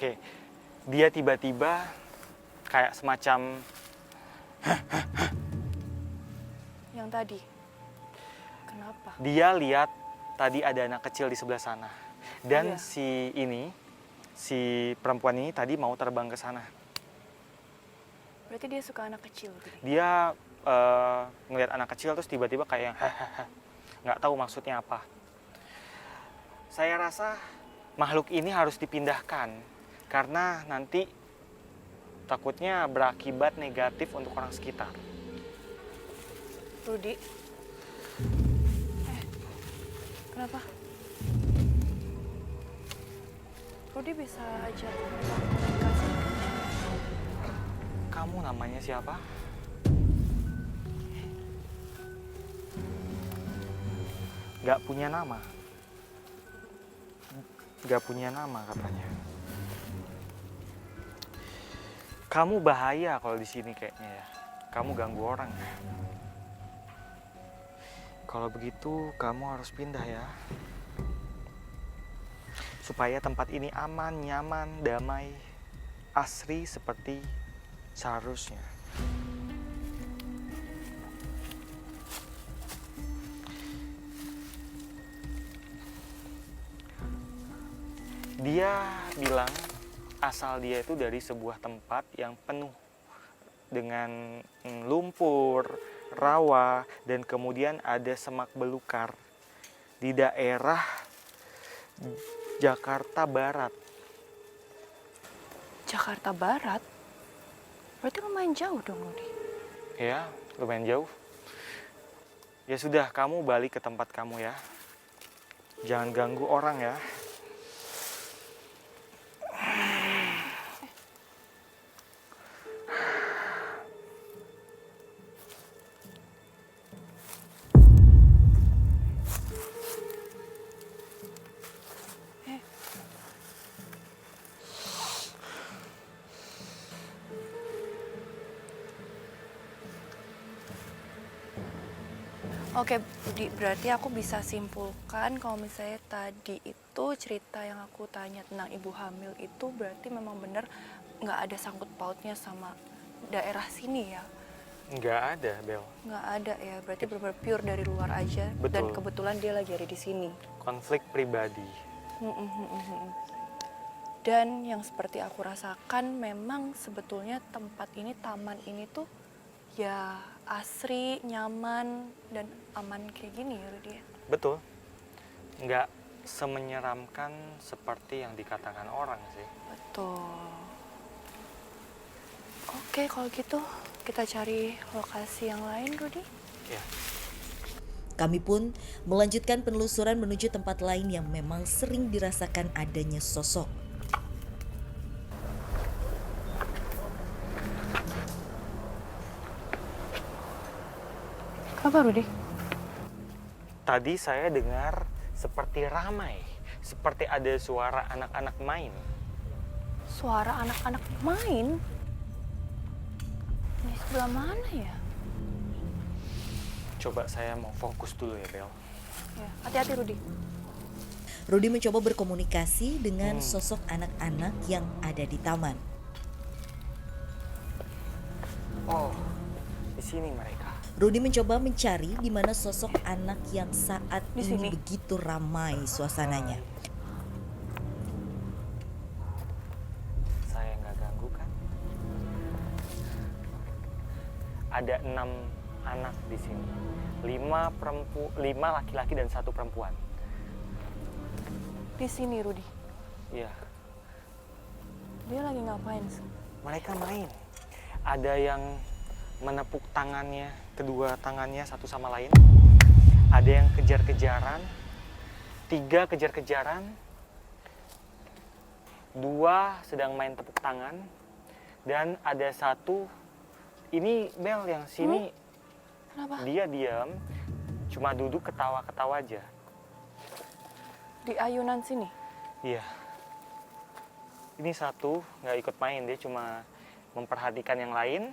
Oke, dia tiba-tiba kayak semacam Yang tadi. Kenapa? dia lihat tadi ada anak kecil di sebelah sana. Dan Iya. si perempuan ini tadi mau terbang ke sana. Berarti dia suka anak kecil. Dia ngelihat anak kecil terus tiba-tiba kayak nggak tahu maksudnya apa. Saya rasa makhluk ini harus dipindahkan karena nanti takutnya berakibat negatif untuk orang sekitar. Rudi. Kenapa? Rudi bisa ajak mereka komunikasi. Kamu namanya siapa? Gak punya nama. Gak punya nama katanya. Kamu bahaya kalau di sini kayaknya ya. Kamu ganggu orang ya. Kalau begitu kamu harus pindah ya. Supaya tempat ini aman, nyaman, damai, asri seperti seharusnya. Dia bilang asal dia itu dari sebuah tempat yang penuh dengan lumpur, rawa, dan kemudian ada semak belukar di daerah Jakarta Barat. Jakarta Barat? Berarti lumayan jauh dong, Rudi. Ya, lumayan jauh. Ya sudah, kamu balik ke tempat kamu ya. Jangan ganggu orang ya. Oke, Rudi, berarti aku bisa simpulkan kalau misalnya tadi itu cerita yang aku tanya tentang ibu hamil itu berarti memang benar nggak ada sangkut pautnya sama daerah sini ya? Nggak ada, Bel. Nggak ada ya, berarti benar-benar pure dari luar aja. Betul. Dan kebetulan dia lagi ada di sini. Konflik pribadi. Dan yang seperti aku rasakan memang sebetulnya tempat ini, taman ini tuh ya asri, nyaman, dan aman kayak gini ya Rudi. Betul. Nggak semenyeramkan seperti yang dikatakan orang sih. Betul. Oke, kalau gitu kita cari lokasi yang lain, Rudi. Ya. Kami pun melanjutkan penelusuran menuju tempat lain yang memang sering dirasakan adanya sosok. Apa, Rudi? Tadi saya dengar seperti ramai, seperti ada suara anak-anak main. Suara anak-anak main? Di sebelah mana ya? Coba saya mau fokus dulu ya, Bel. Ya, hati-hati, Rudi. Rudi mencoba berkomunikasi dengan sosok anak-anak yang ada di taman. Oh, di sini mereka. Rudi mencoba mencari di mana sosok anak yang saat Di ini sini? begitu ramai suasananya. Saya nggak ganggu kan? Ada 6 anak di sini. 5 laki-laki dan 1 perempuan. Di sini, Rudi. Iya. Dia lagi ngapain? Mereka main. Ada yang menepuk tangannya, kedua tangannya satu sama lain. Ada yang kejar-kejaran. 3 kejar-kejaran. 2 sedang main tepuk tangan. Dan ada 1, ini Bel yang sini. Kenapa? Dia diam, cuma duduk ketawa-ketawa aja. Di ayunan sini? Iya. Ini 1 nggak ikut main, dia cuma memperhatikan yang lain.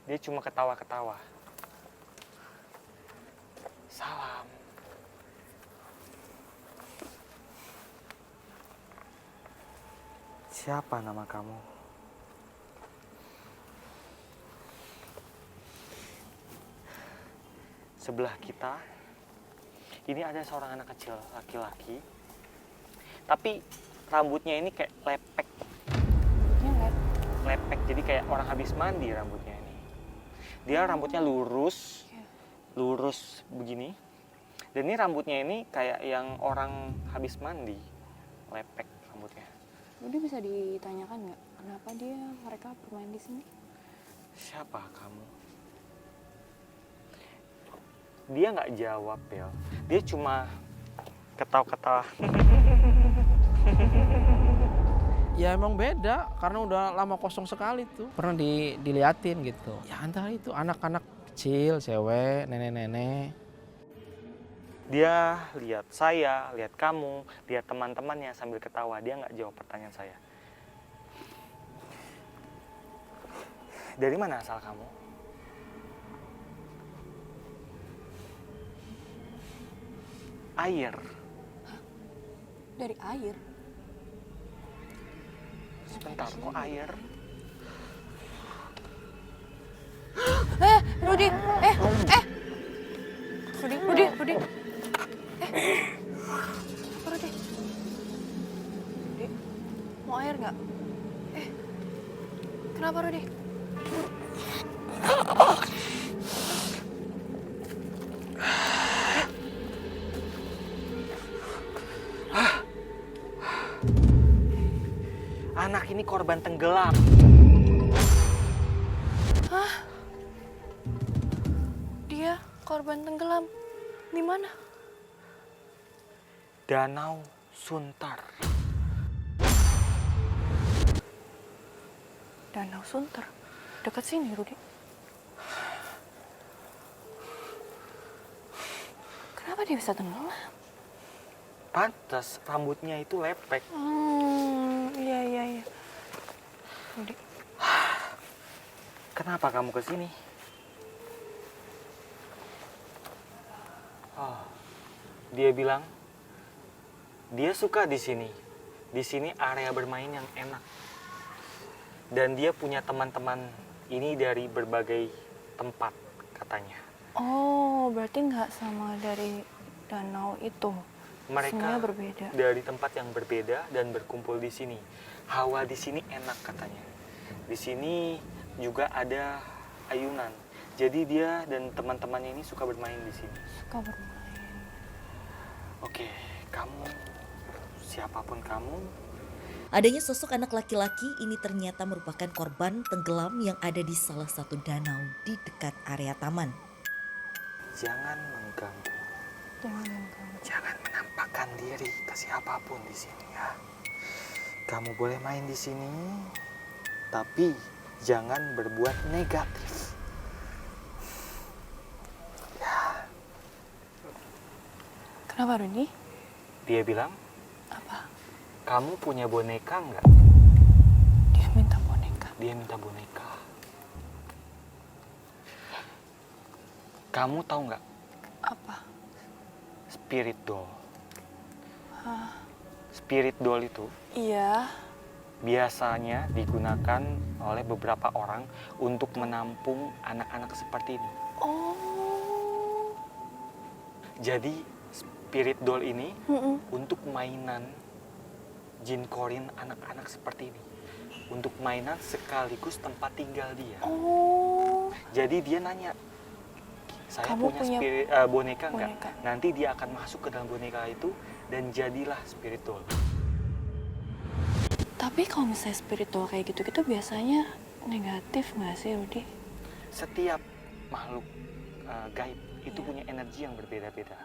Dia cuma ketawa-ketawa. Salam. Siapa nama kamu? Sebelah kita, ini ada seorang anak kecil, laki-laki. Tapi rambutnya ini kayak lepek. Lepek, jadi kayak orang habis mandi rambutnya ini. Dia rambutnya lurus, lurus begini. Dan ini rambutnya ini kayak yang orang habis mandi, lepek rambutnya. Udah bisa ditanyakan nggak kenapa mereka bermain di sini? Siapa kamu? Dia nggak jawab, Bel. Dia cuma ketawa-ketawa. Ya emang beda karena udah lama kosong sekali tuh. Pernah diliatin gitu. Ya antara itu anak-anak kecil, cewek, nenek-nenek. Dia lihat saya, lihat kamu, lihat teman-temannya sambil ketawa. Dia nggak jawab pertanyaan saya. Dari mana asal kamu? Air. Dari air. Sebentar, kok air? Rudi, Rudi. Rudi. Rudi, mau air nggak? Kenapa Rudi? Anak ini korban tenggelam. Dia korban tenggelam. Di mana? Danau Suntar. Danau Sunter. Dekat sini, Rudi. Kenapa dia bisa tenggelam? Pantas rambutnya itu lepek. Iya. Rudi. Kenapa kamu ke sini? Oh, dia bilang dia suka di sini. Di sini area bermain yang enak. Dan dia punya teman-teman ini dari berbagai tempat katanya. Oh, berarti nggak sama dari danau itu. Mereka Semuanya berbeda. dari tempat yang berbeda dan berkumpul di sini. Hawa di sini enak katanya. Di sini juga ada ayunan. Jadi dia dan teman-temannya ini suka bermain di sini. Suka bermain. Oke, kamu, siapapun kamu, Adanya sosok anak laki-laki ini ternyata merupakan korban tenggelam yang ada di salah satu danau di dekat area taman. jangan mengganggu. Jangan menampakkan diri ke siapapun di sini ya. Kamu boleh main di sini, tapi jangan berbuat negatif. Ya, Kenapa, Rudi? dia bilang, Apa? kamu punya boneka nggak? Dia minta boneka. Dia minta boneka. Kamu tahu nggak? Apa? Spirit doll. Spirit doll itu Iya. biasanya digunakan oleh beberapa orang untuk menampung anak-anak seperti ini. Oh. Jadi spirit doll ini Mm-mm. untuk mainan jin korin anak-anak seperti ini. Untuk mainan sekaligus tempat tinggal dia. Oh. Jadi dia nanya, saya Kamu punya punya boneka nggak? boneka? Nanti dia akan masuk ke dalam boneka itu dan jadilah spirit doll. Tapi kalau misalnya spiritual kayak gitu-gitu biasanya negatif nggak sih, Rudi? Setiap makhluk gaib itu punya energi yang berbeda-beda.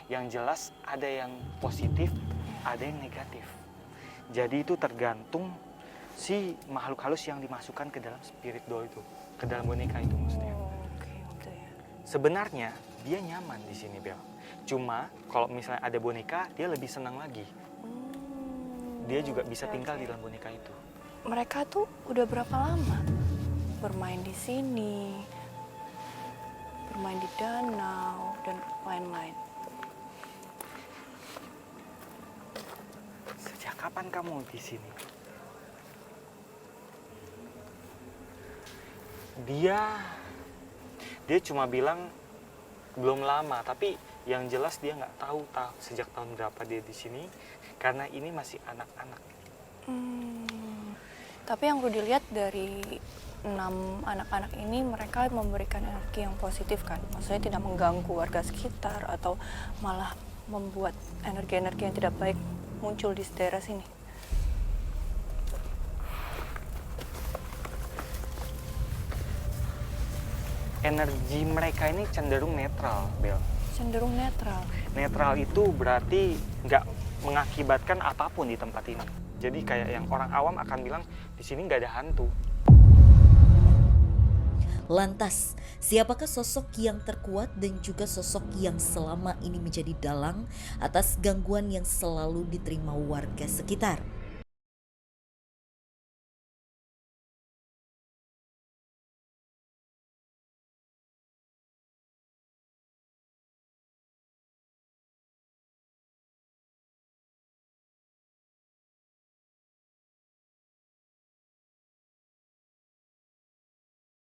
Yang jelas ada yang positif, ada yang negatif. Jadi itu tergantung si makhluk halus yang dimasukkan ke dalam spirit doll itu, ke dalam boneka itu maksudnya. Oke, gitu ya. Sebenarnya dia nyaman di sini, Bel. Cuma kalau misalnya ada boneka, dia lebih senang lagi. Dia juga bisa tinggal di dalam boneka itu. Mereka tuh udah berapa lama bermain di sini, bermain di danau dan lain-lain? Sejak kapan kamu di sini? Dia cuma bilang belum lama, tapi yang jelas dia nggak tahu sejak tahun berapa dia di sini karena ini masih anak-anak. Tapi yang Rudy lihat dari 6 anak-anak ini, mereka memberikan energi yang positif kan? Maksudnya tidak mengganggu warga sekitar atau malah membuat energi-energi yang tidak baik muncul di daerah sini. Energi mereka ini cenderung netral, Bel. Cenderung netral. Netral itu berarti nggak mengakibatkan apapun di tempat ini. Jadi kayak yang orang awam akan bilang di sini nggak ada hantu. Lantas, siapakah sosok yang terkuat dan juga sosok yang selama ini menjadi dalang atas gangguan yang selalu diterima warga sekitar?